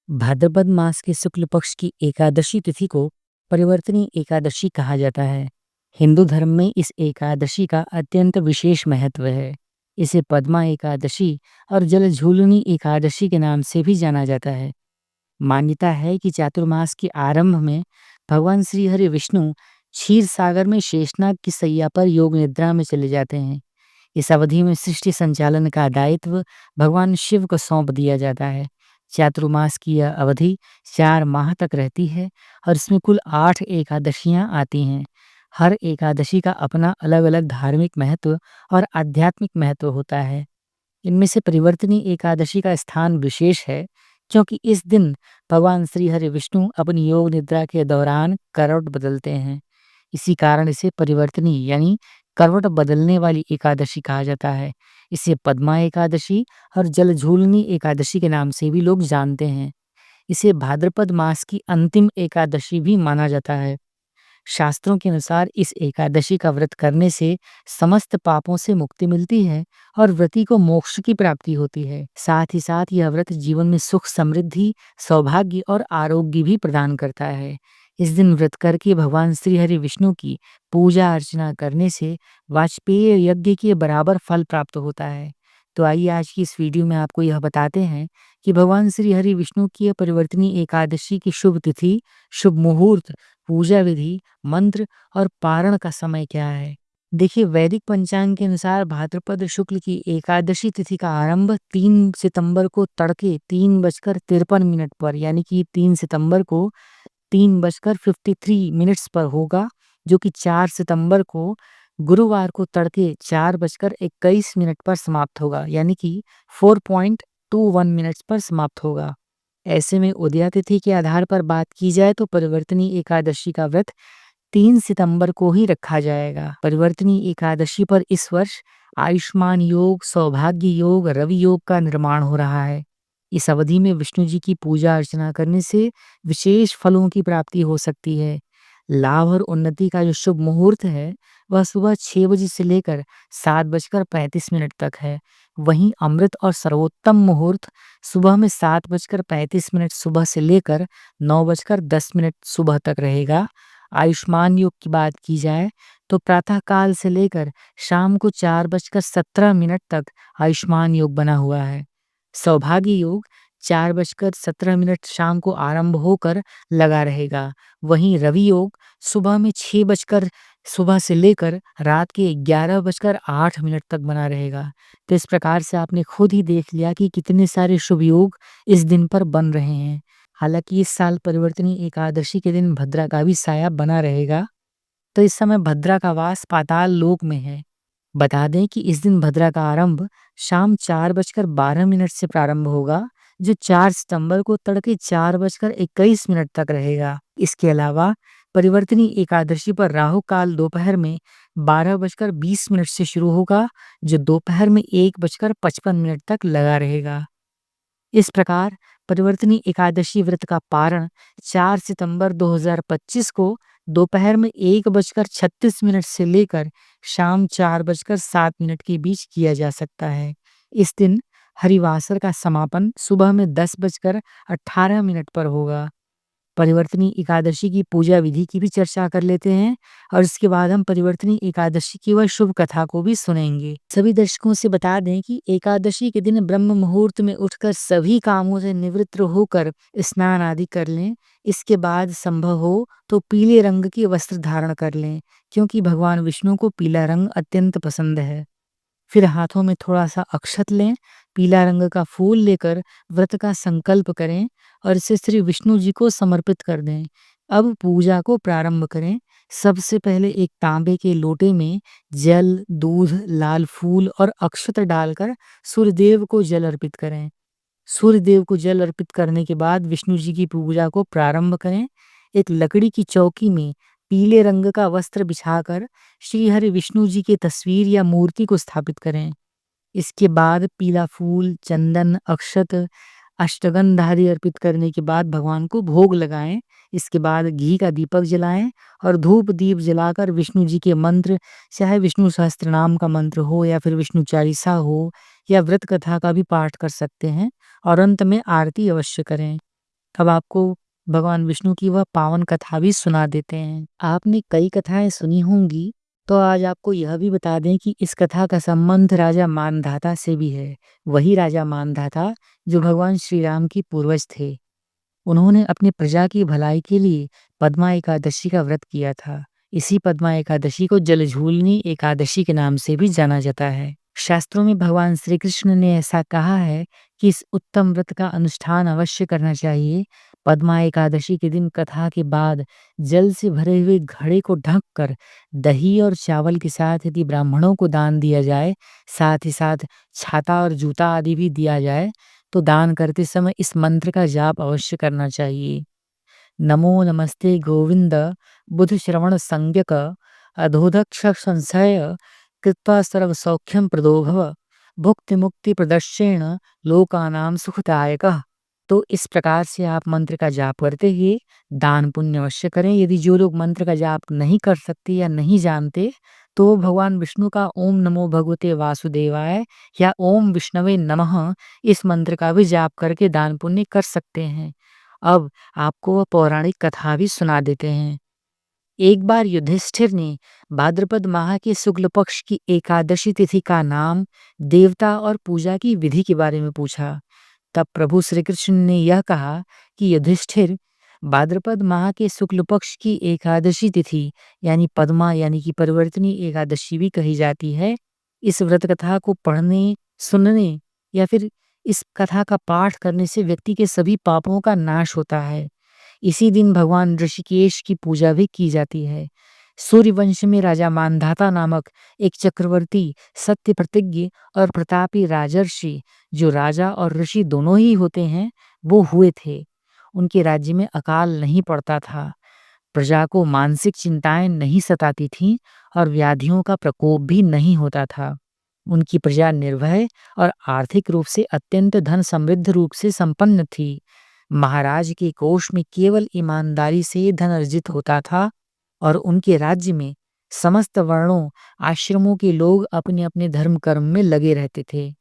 भाद्रपद मास के शुक्ल पक्ष की एकादशी तिथि को परिवर्तनी एकादशी कहा जाता है। हिंदू धर्म में इस एकादशी का अत्यंत विशेष महत्व है। इसे पद्मा एकादशी और जलझूलनी एकादशी के नाम से भी जाना जाता है। मान्यता है कि चातुर्मास के आरंभ में भगवान श्री हरि विष्णु क्षीर सागर में शेषनाग की सैया पर योग निद्रा में चले जाते हैं। इस अवधि में सृष्टि संचालन का दायित्व भगवान शिव को सौंप दिया जाता है। चातुर्मास की यह अवधि 4 माह तक रहती है और इसमें कुल 8 एकादशियां आती हैं। हर एकादशी का अपना अलग-अलग धार्मिक महत्व और आध्यात्मिक महत्व होता है। इनमें से परिवर्तनी एकादशी का स्थान विशेष है, क्योंकि इस दिन भगवान श्री हरि विष्णु अपनी योग निद्रा के दौरान करवट बदलते हैं। इसी कारण इसे परिवर्तनी यानी करवट बदलने वाली एकादशी कहा जाता है। इसे पद्मा एकादशी और जलझूलनी एकादशी के नाम से भी लोग जानते हैं। इसे भाद्रपद मास की अंतिम एकादशी भी माना जाता है। शास्त्रों के अनुसार इस एकादशी का व्रत करने से समस्त पापों से मुक्ति मिलती है और व्रती को मोक्ष की प्राप्ति होती है। साथ ही साथ यह व्रत जीवन में सुख, समृद्धि, सौभाग्य और आरोग्य भी प्रदान करता है। इस दिन व्रत करके भगवान श्री हरि विष्णु की पूजा अर्चना करने से वाजपेय यज्ञ के बराबर फल प्राप्त होता है। तो आइए आज की इस वीडियो में आपको यह बताते हैं कि भगवान श्री हरि विष्णु की यह परिवर्तनी एकादशी की शुभ तिथि, शुभ मुहूर्त, पूजा विधि, मंत्र और पारण का समय क्या है। देखिए, वैदिक पंचांग के अनुसार भाद्रपद शुक्ल की एकादशी तिथि का आरंभ 3 सितंबर को तड़के 3:53 पर यानी कि 3 सितंबर को 3:53 पर होगा, जो कि 4 सितंबर को गुरुवार को तड़के 4:21 पर समाप्त होगा, यानी कि 4.21 मिनट्स पर समाप्त होगा। ऐसे में उदया तिथि के आधार पर बात की जाए तो परिवर्तनी एकादशी का व्रत 3 सितंबर को ही रखा जाएगा। परिवर्तनी एकादशी पर इस वर्ष आयुष्मान योग, सौभाग्य योग, रवि योग का निर्माण हो रहा है। इस अवधि में विष्णु जी की पूजा अर्चना करने से विशेष फलों की प्राप्ति हो सकती है। लाभ और उन्नति का जो शुभ मुहूर्त है वह सुबह 6 बजे से लेकर 7:35 तक है। वहीं अमृत और सर्वोत्तम मुहूर्त सुबह में 7:35 सुबह से लेकर 9:10 सुबह तक रहेगा। आयुष्मान योग की बात की जाए तो प्रातः काल से लेकर शाम को 4:17 तक आयुष्मान योग बना हुआ है। सौभाग्य योग 4:17 शाम को आरंभ होकर लगा रहेगा। वहीं रवि योग सुबह में 6 बजकर सुबह से लेकर रात के 11:08 तक बना रहेगा। तो इस प्रकार से आपने खुद ही देख लिया कि कितने सारे शुभ योग इस दिन पर बन रहे हैं। हालांकि इस साल परिवर्तनी एकादशी के दिन भद्रा का भी साया बना रहेगा। तो इस समय भद्रा का वास पाताल लोक में है। बता दें कि इस दिन भद्रा का आरंभ शाम 4:12 से प्रारंभ होगा, जो 4 सितंबर को तड़के 4:21 तक रहेगा। इसके अलावा परिवर्तनी एकादशी पर राहु काल दोपहर में 12:20 से शुरू होगा, जो दोपहर में 1:55 तक लगा रहेगा। इस प्रकार परिवर्तनी एकादशी व्रत का पारण 4 सितंबर 2025 को दोपहर में 1:36 से लेकर शाम 4:07 के बीच किया जा सकता है। इस दिन हरिवासर का समापन सुबह में 10:18 पर होगा। परिवर्तनी एकादशी की पूजा विधि की भी चर्चा कर लेते हैं और इसके बाद हम परिवर्तनी एकादशी की वह शुभ कथा को भी सुनेंगे। सभी दर्शकों से बता दें कि एकादशी के दिन ब्रह्म मुहूर्त में उठकर सभी कामों से निवृत्त होकर स्नान आदि कर लें। इसके बाद संभव हो तो पीले रंग के वस्त्र धारण कर लें, क्योंकि भगवान विष्णु को पीला रंग अत्यंत पसंद है। फिर हाथों में थोड़ा सा अक्षत लें, पीला रंग का फूल लेकर व्रत का संकल्प करें और इसे श्री विष्णु जी को समर्पित कर दें। अब पूजा को प्रारंभ करें। सबसे पहले एक तांबे के लोटे में जल, दूध, लाल फूल और अक्षत डालकर सूर्यदेव को जल अर्पित करें। सूर्यदेव को जल अर्पित करने के बाद विष्णु जी की पूजा को प्रारंभ करें। एक लकड़ी की चौकी में पीले रंग का वस्त्र बिछाकर श्री हरि विष्णु जी की तस्वीर या मूर्ति को स्थापित करें। इसके बाद पीला फूल, चंदन, अक्षत, अष्टगंध आदि अर्पित करने के बाद भगवान को भोग लगाएं। इसके बाद घी का दीपक जलाएं और धूप दीप जलाकर विष्णु जी के मंत्र, चाहे विष्णु सहस्त्रनाम का मंत्र हो या फिर विष्णु चालीसा हो या व्रत कथा का भी पाठ कर सकते हैं और अंत में आरती अवश्य करें। अब आपको भगवान विष्णु की वह पावन कथा भी सुना देते हैं। आपने कई कथाएं सुनी होंगी, तो आज आपको यह भी बता दें कि इस कथा का संबंध राजा मानधाता से भी है। वही राजा मानधाता जो भगवान श्री राम की पूर्वज थे। उन्होंने अपनी प्रजा की भलाई के लिए पद्मा एकादशी का व्रत किया था। इसी पद्मा एकादशी को जलझूलनी एकादशी के नाम से भी जाना जाता है। शास्त्रों में भगवान श्री कृष्ण ने ऐसा कहा है कि इस उत्तम व्रत का अनुष्ठान अवश्य करना चाहिए। पद्मा एकादशी के दिन कथा के बाद जल से भरे हुए घड़े को ढककर दही और चावल के साथ यदि ब्राह्मणों को दान दिया जाए, साथ ही साथ छाता और जूता आदि भी दिया जाए, तो दान करते समय इस मंत्र का जाप अवश्य करना चाहिए। नमो नमस्ते गोविंद बुध श्रवण संज्ञक अधोदक्ष संशय कृत्वा सर्व सौख्यम प्रदोभव भुक्ति मुक्ति प्रदर्शेण लोकानाम सुखदायकः। तो इस प्रकार से आप मंत्र का जाप करते हुए दान पुण्य अवश्य करें। यदि जो लोग मंत्र का जाप नहीं कर सकते या नहीं जानते, तो वो भगवान विष्णु का ओम नमो भगवते वासुदेवाय या ओम विष्णवे नमः इस मंत्र का भी जाप करके दान पुण्य कर सकते हैं। अब आपको वह पौराणिक कथा भी सुना देते हैं। एक बार युधिष्ठिर ने भाद्रपद माह के शुक्ल पक्ष की एकादशी तिथि का नाम, देवता और पूजा की विधि के बारे में पूछा। तब प्रभु श्री कृष्ण ने यह कहा कि युधिष्ठिर, भाद्रपद माह के शुक्ल पक्ष की एकादशी तिथि यानी पद्मा यानी कि परिवर्तनी एकादशी भी कही जाती है। इस व्रत कथा को पढ़ने, सुनने या फिर इस कथा का पाठ करने से व्यक्ति के सभी पापों का नाश होता है। इसी दिन भगवान ऋषिकेश की पूजा भी की जाती है। सूर्यवंश में राजा मानधाता नामक एक चक्रवर्ती, सत्य प्रतिज्ञ और प्रतापी राजर्षि, जो राजा और ऋषि दोनों ही होते हैं, वो हुए थे। उनके राज्य में अकाल नहीं पड़ता था, प्रजा को मानसिक चिंताएं नहीं सताती थीं और व्याधियों का प्रकोप भी नहीं होता था। उनकी प्रजा निर्भय और आर्थिक रूप से अत्यंत धन समृद्ध रूप से संपन्न थी। महाराज के कोष में केवल ईमानदारी से धन अर्जित होता था और उनके राज्य में समस्त वर्णों, आश्रमों के लोग अपने अपने धर्म कर्म में लगे रहते थे।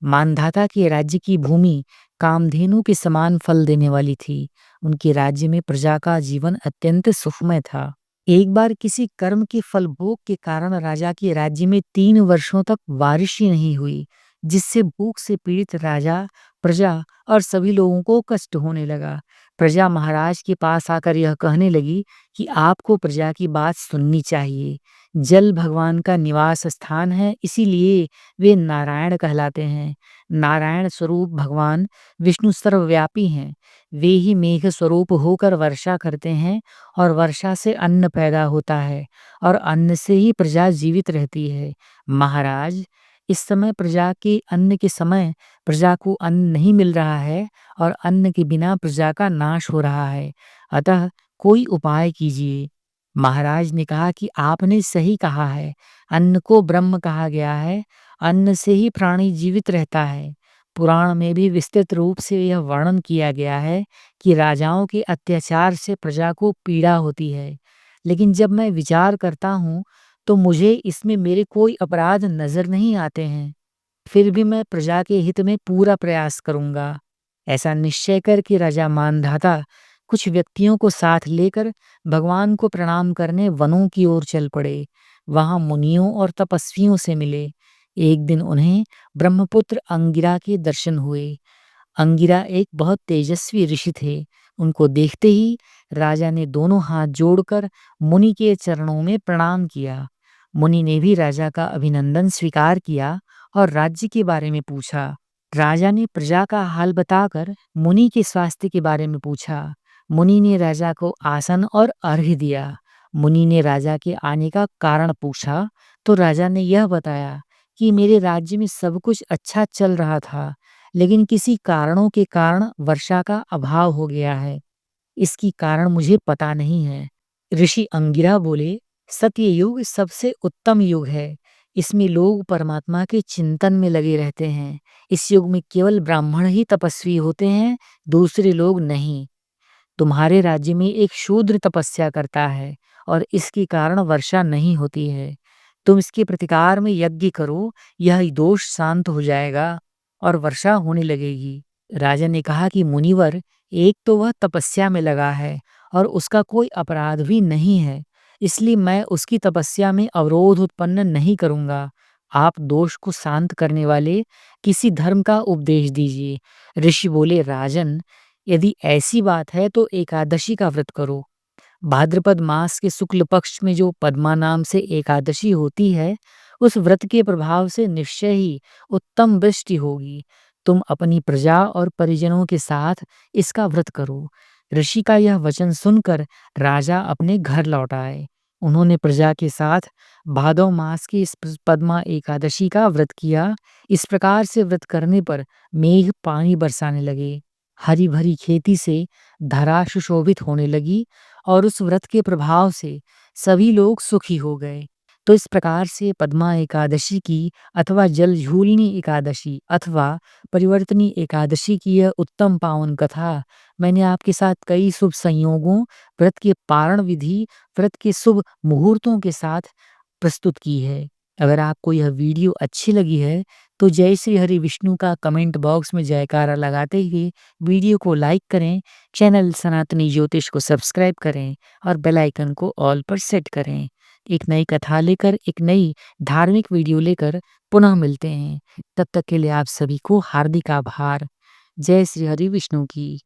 मानधाता के राज्य की भूमि कामधेनु के समान फल देने वाली थी। उनके राज्य में प्रजा का जीवन अत्यंत सुखमय था। एक बार किसी कर्म के फल भोग के कारण राजा के राज्य में 3 वर्षों तक बारिश ही नहीं हुई, जिससे भूख से पीड़ित राजा, प्रजा और सभी लोगों को कष्ट होने लगा। प्रजा महाराज के पास आकर यह कहने लगी कि आपको प्रजा की बात सुननी चाहिए। जल भगवान का निवास स्थान है, इसीलिए वे नारायण कहलाते हैं। नारायण स्वरूप भगवान विष्णु सर्वव्यापी हैं। वे ही मेघ स्वरूप होकर वर्षा करते हैं और वर्षा से अन्न पैदा होता है और अन्न से ही प्रजा जीवित रहती है। महाराज, इस समय प्रजा के अन्न के समय प्रजा को अन्न नहीं मिल रहा है और अन्न के बिना प्रजा का नाश हो रहा है, अतः कोई उपाय कीजिए। महाराज ने कहा कि आपने सही कहा है, अन्न को ब्रह्म कहा गया है, अन्न से ही प्राणी जीवित रहता है। पुराण में भी विस्तृत रूप से यह वर्णन किया गया है कि राजाओं के अत्याचार से प्रजा को पीड़ा होती है, लेकिन जब मैं विचार करता हूँ तो मुझे इसमें मेरे कोई अपराध नजर नहीं आते हैं। फिर भी मैं प्रजा के हित में पूरा प्रयास करूंगा। ऐसा निश्चय करके राजा मानधाता कुछ व्यक्तियों को साथ लेकर भगवान को प्रणाम करने वनों की ओर चल पड़े। वहां मुनियों और तपस्वियों से मिले। एक दिन उन्हें ब्रह्मपुत्र अंगिरा के दर्शन हुए। अंगिरा एक बहुत तेजस्वी ऋषि थे। उनको देखते ही राजा ने दोनों हाथ जोड़कर मुनि के चरणों में प्रणाम किया। मुनि ने भी राजा का अभिनंदन स्वीकार किया और राज्य के बारे में पूछा। राजा ने प्रजा का हाल बताकर मुनि के स्वास्थ्य के बारे में पूछा। मुनि ने राजा को आसन और अर्घ्य दिया। मुनि ने राजा के आने का कारण पूछा तो राजा ने यह बताया कि मेरे राज्य में सब कुछ अच्छा चल रहा था, लेकिन किसी कारणों के कारण वर्षा का अभाव हो गया है। इसकी कारण मुझे पता नहीं है। ऋषि अंगिरा बोले, सत्ययुग सबसे उत्तम युग है। इसमें लोग परमात्मा के चिंतन में लगे रहते हैं। इस युग में केवल ब्राह्मण ही तपस्वी होते हैं, दूसरे लोग नहीं। तुम्हारे राज्य में एक शूद्र तपस्या करता है और इसके कारण वर्षा नहीं होती है। तुम इसके प्रतिकार में यज्ञ करो, यह दोष शांत हो जाएगा और वर्षा होने लगेगी। राजा ने कहा कि मुनिवर, एक तो वह तपस्या में लगा है और उसका कोई अपराध भी नहीं है, इसलिए मैं उसकी तपस्या में अवरोध उत्पन्न नहीं करूँगा। आप दोष को शांत करने वाले किसी धर्म का उपदेश दीजिए। ऋषि बोले, राजन, यदि ऐसी बात है तो एकादशी का व्रत करो। भाद्रपद मास के शुक्ल पक्ष में जो पद्मा नाम से एकादशी होती है, उस व्रत के प्रभाव से निश्चय ही उत्तम वृष्टि होगी। तुम अपनी प्रजा और परिजनों के साथ इसका व्रत करो। ऋषि का यह वचन सुनकर राजा अपने घर लौट आए। उन्होंने प्रजा के साथ भादव मास की इस पद्मा एकादशी का व्रत किया। इस प्रकार से व्रत करने पर मेघ पानी बरसाने लगे। हरी भरी खेती से धरा सुशोभित होने लगी और उस व्रत के प्रभाव से सभी लोग सुखी हो गए। तो इस प्रकार से पद्मा एकादशी की अथवा जलझूलनी एकादशी अथवा परिवर्तनी एकादशी की यह उत्तम पावन कथा मैंने आपके साथ कई शुभ संयोगों, व्रत के पारण विधि, व्रत के शुभ मुहूर्तों के साथ प्रस्तुत की है। अगर आपको यह वीडियो अच्छी लगी है तो जय श्री हरि विष्णु का कमेंट बॉक्स में जयकारा लगाते हुए वीडियो को लाइक करें, चैनल सनातनी ज्योतिष को सब्सक्राइब करें और बेल आइकन को ऑल पर सेट करें। एक नई कथा लेकर, एक नई धार्मिक वीडियो लेकर पुनः मिलते हैं। तब तक के लिए आप सभी को हार्दिक आभार। जय श्री हरि विष्णु की।